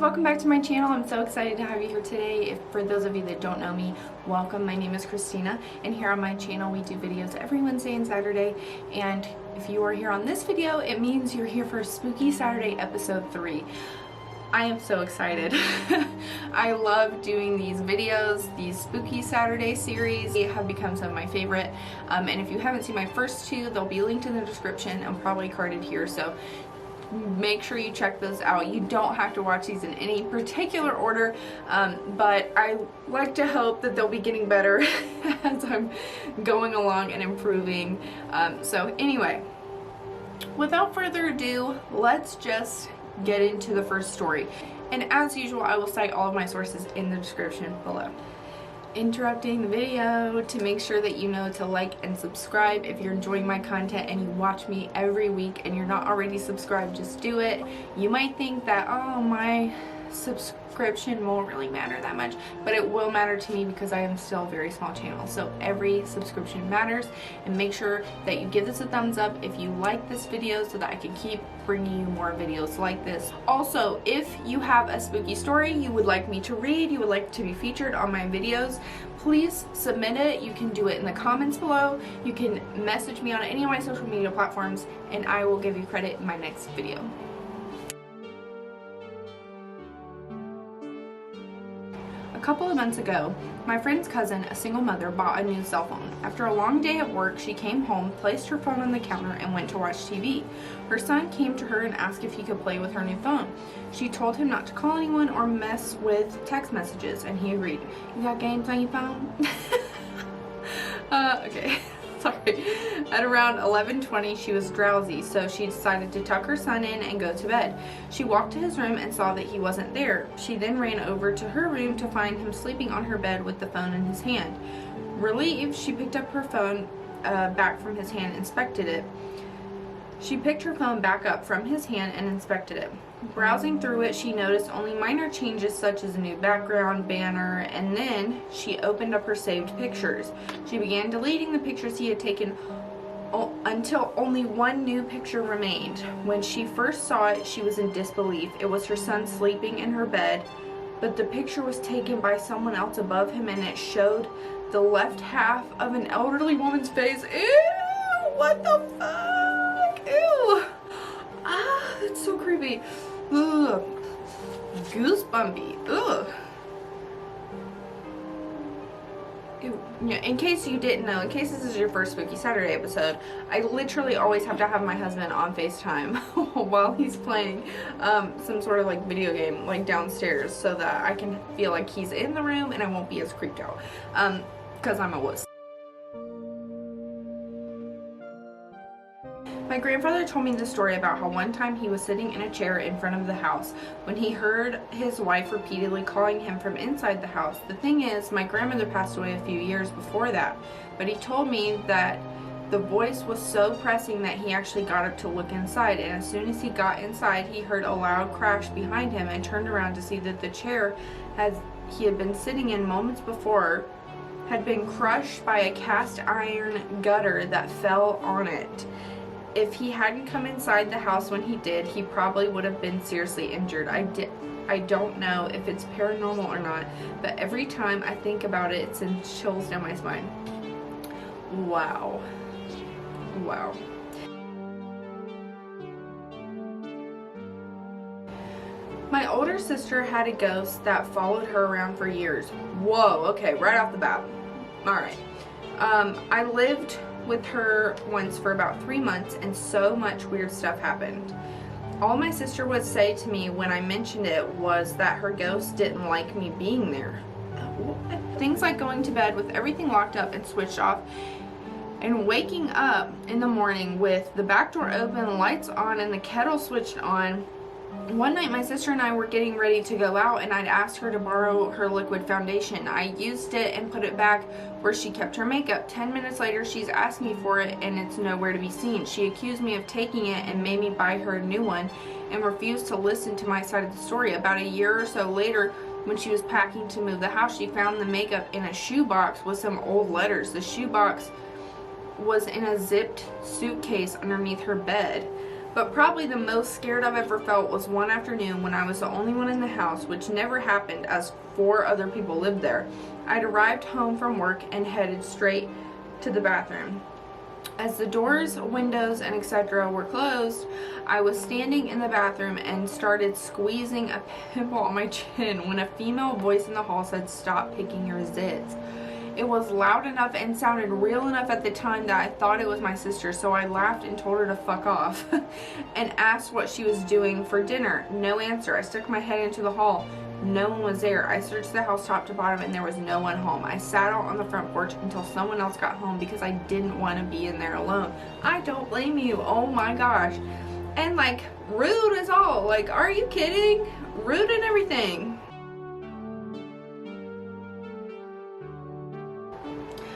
welcome back to my channel. I'm so excited to have you here today. For those of you that don't know me, welcome. My name is Christina, and here on my channel we do videos every Wednesday and Saturday. And if you are here on this video, it means you're here for Spooky Saturday episode 3. I am so excited. I love doing these videos. These Spooky Saturday series have become some of my favorite. And if you haven't seen my first two, they'll be linked in the description and probably carded here. So make sure you check those out. You don't have to watch these in any particular order, but I like to hope that they'll be getting better as I'm going along and improving. So anyway, without further ado, let's just get into the first story. And as usual, I will cite all of my sources in the description below. Interrupting the video to make sure that you know to like and subscribe. If you're enjoying my content and you watch me every week and you're not already subscribed, just do it. You might think that, oh, my subscription won't really matter that much, but it will matter to me because I am still a very small channel. So every subscription matters, and make sure that you give this a thumbs up if you like this video so that I can keep bringing you more videos like this. Also, if you have a spooky story you would like me to read, you would like to be featured on my videos, please submit it. You can do it in the comments below. You can message me on any of my social media platforms and I will give you credit in my next video. A couple of months ago, my friend's cousin, a single mother, bought a new cell phone. After a long day at work, she came home, placed her phone on the counter, and went to watch TV. Her son came to her and asked if he could play with her new phone. She told him not to call anyone or mess with text messages, and he agreed. You got games on your phone? Okay. Sorry. At around 11:20, she was drowsy, so she decided to tuck her son in and go to bed. She walked to his room and saw that he wasn't there. She then ran over to her room to find him sleeping on her bed with the phone in his hand. Relieved, she picked up her phone back from his hand and inspected it. She picked her phone back up from his hand and inspected it. Browsing through it, she noticed only minor changes such as a new background, banner, and then she opened up her saved pictures. She began deleting the pictures he had taken until only one new picture remained. When she first saw it, she was in disbelief. It was her son sleeping in her bed, but the picture was taken by someone else above him and it showed the left half of an elderly woman's face. Ew! What the fuck? Ew! Ah, that's so creepy. Ugh. Goosebumpy. Ugh. Ew. Yeah, in case you didn't know, in case this is your first Spooky Saturday episode, I literally always have to have my husband on FaceTime while he's playing some sort of like video game like downstairs so that I can feel like he's in the room and I won't be as creeped out because I'm a wuss. My grandfather told me the story about how one time he was sitting in a chair in front of the house when he heard his wife repeatedly calling him from inside the house. The thing is, my grandmother passed away a few years before that, but he told me that the voice was so pressing that he actually got up to look inside, and as soon as he got inside, he heard a loud crash behind him and turned around to see that the chair he had been sitting in moments before had been crushed by a cast iron gutter that fell on it. If he hadn't come inside the house when he did, he probably would have been seriously injured. I don't know if it's paranormal or not, but every time I think about it, it sends chills down my spine. Wow. Wow. My older sister had a ghost that followed her around for years. Whoa, okay, right off the bat. Alright. I lived with her once for about 3 months and so much weird stuff happened. All my sister would say to me when I mentioned it was that her ghost didn't like me being there. Things like going to bed with everything locked up and switched off and waking up in the morning with the back door open, lights on, and the kettle switched on. One night my sister and I were getting ready to go out and I'd asked her to borrow her liquid foundation. I used it and put it back where she kept her makeup. 10 minutes later she's asked me for it and it's nowhere to be seen. She accused me of taking it and made me buy her a new one and refused to listen to my side of the story. About a year or so later, when she was packing to move the house, she found the makeup in a shoebox with some old letters. The shoebox was in a zipped suitcase underneath her bed. But probably the most scared I've ever felt was one afternoon when I was the only one in the house, which never happened as 4 other people lived there. I'd arrived home from work and headed straight to the bathroom. As the doors, windows, and etc. were closed, I was standing in the bathroom and started squeezing a pimple on my chin when a female voice in the hall said, "Stop picking your zits." It was loud enough and sounded real enough at the time that I thought it was my sister, so I laughed and told her to fuck off and asked what she was doing for dinner. No answer. I stuck my head into the hall. No one was there. I searched the house top to bottom and there was no one home. I sat out on the front porch until someone else got home because I didn't want to be in there alone. I don't blame you. Oh my gosh. And like, rude as all. Like, are you kidding? Rude and everything.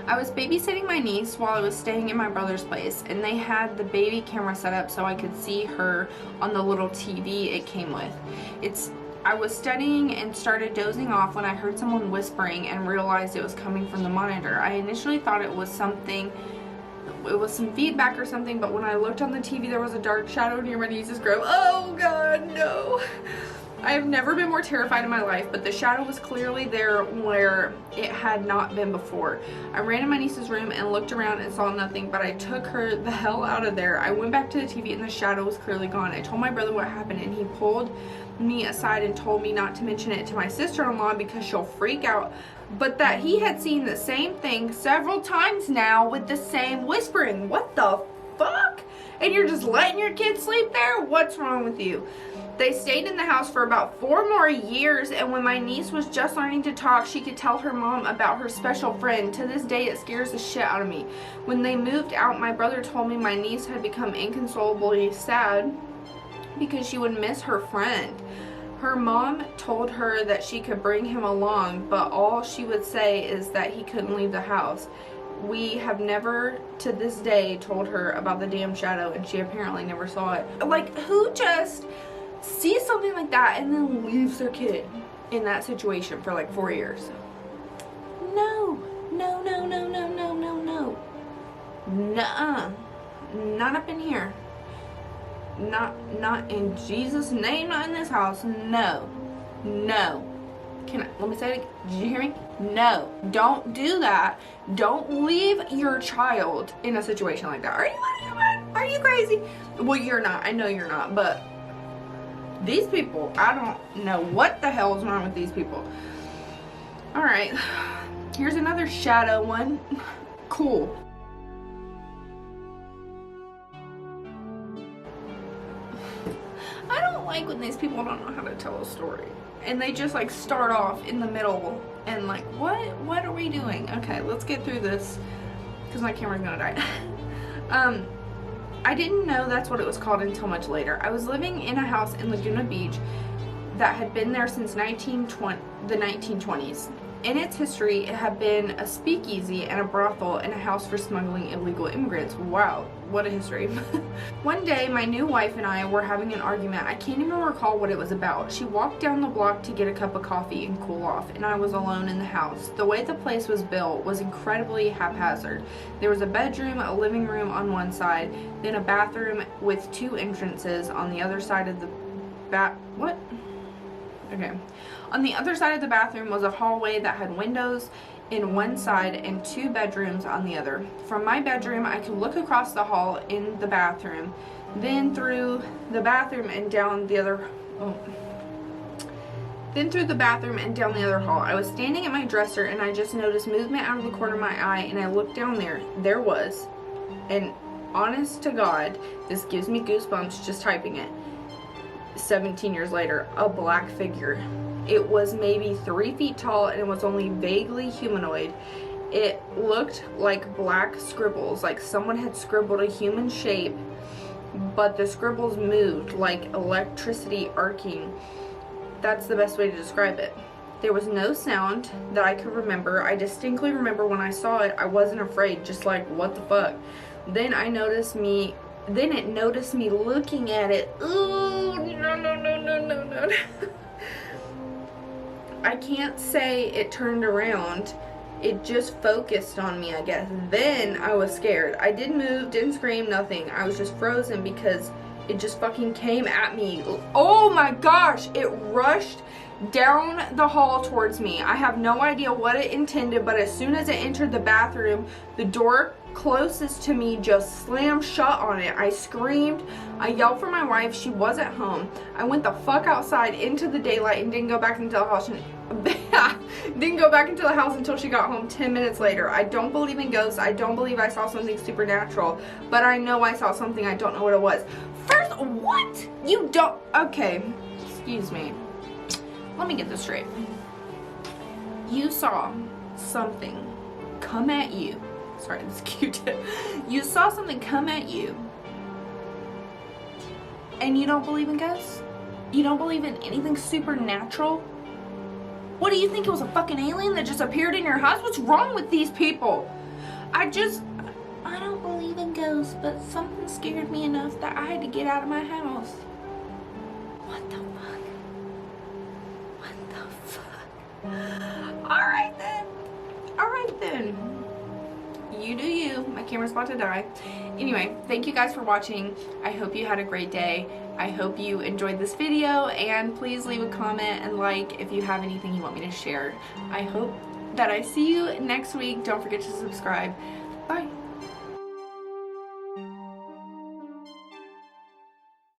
I was babysitting my niece while I was staying in my brother's place, and they had the baby camera set up so I could see her on the little TV it came with. I was studying and started dozing off when I heard someone whispering and realized it was coming from the monitor. I initially thought it was some feedback or something, but when I looked on the TV there was a dark shadow near my niece's grove. Oh god, no. I have never been more terrified in my life, but the shadow was clearly there where it had not been before. I ran in my niece's room and looked around and saw nothing, but I took her the hell out of there. I went back to the TV and the shadow was clearly gone. I told my brother what happened and he pulled me aside and told me not to mention it to my sister-in-law because she'll freak out, but that he had seen the same thing several times now with the same whispering. What the fuck? And you're just letting your kids sleep there? What's wrong with you? They stayed in the house for about 4 more years, and when my niece was just learning to talk, she could tell her mom about her special friend. To this day, it scares the shit out of me. When they moved out, my brother told me my niece had become inconsolably sad because she would miss her friend. Her mom told her that she could bring him along, but all she would say is that he couldn't leave the house. We have never, to this day, told her about the damn shadow, and she apparently never saw it. Like, who just sees something like that and then leaves their kid in that situation for like 4 years? No. No, no, no, no, no, no, no. Nuh-uh. Not up in here. Not in Jesus' name, not in this house. No. No. Let me say it again. Did you hear me? No. Don't do that. Don't leave your child in a situation like that. Are you out of your mind? Are you crazy? Well, you're not. I know you're not, but these people, I don't know what the hell is wrong with these people. Alright, here's another shadow one. Cool. I don't like when these people don't know how to tell a story. And they just like start off in the middle and like, what are we doing? Okay, let's get through this because my camera's gonna die. I didn't know that's what it was called until much later. I was living in a house in Laguna Beach that had been there since the 1920s. In its history, it had been a speakeasy and a brothel and a house for smuggling illegal immigrants. Wow, what a history. One day, my new wife and I were having an argument. I can't even recall what it was about. She walked down the block to get a cup of coffee and cool off, and I was alone in the house. The way the place was built was incredibly haphazard. There was a bedroom, a living room on one side, then a bathroom with 2 entrances on the other side of the On the other side of the bathroom was a hallway that had windows in one side and 2 bedrooms on the other. From my bedroom, I could look across the hall in the bathroom, then through the bathroom and down the other hall. I was standing at my dresser and I just noticed movement out of the corner of my eye, and I looked down there. There was, and honest to God, this gives me goosebumps just typing it, 17 years later, a black figure. It was maybe 3 feet tall and it was only vaguely humanoid. It looked like black scribbles, like someone had scribbled a human shape, but the scribbles moved like electricity arcing. That's the best way to describe it. There was no sound that I could remember. I distinctly remember when I saw it, I wasn't afraid, just like, what the fuck? Then it noticed me looking at it. Ooh, no. I can't say it turned around. It just focused on me, I guess. Then I was scared. I didn't move, didn't scream, nothing. I was just frozen because It just fucking came at me. Oh my gosh, it rushed down the hall towards me. I have no idea what it intended, but as soon as it entered the bathroom, the door closest to me just slammed shut on it. I screamed. I yelled for my wife. She wasn't home. I went the fuck outside into the daylight and didn't go back into the house. Didn't go back into the house until she got home 10 minutes later. I don't believe in ghosts. I don't believe I saw something supernatural, but I know I saw something. I don't know what it was. First, what? You don't? Okay, excuse me. Let me get this straight. You saw something come at you. Sorry, this is Q-tip. You saw something come at you, and you don't believe in ghosts? You don't believe in anything supernatural? What do you think, it was a fucking alien that just appeared in your house? What's wrong with these people? I don't believe in ghosts, but something scared me enough that I had to get out of my house. What the fuck? What the fuck? Alright then. Alright then. You do you. My camera's about to die. Anyway, thank you guys for watching. I hope you had a great day. I hope you enjoyed this video, and please leave a comment and like if you have anything you want me to share. I hope that I see you next week. Don't forget to subscribe. Bye.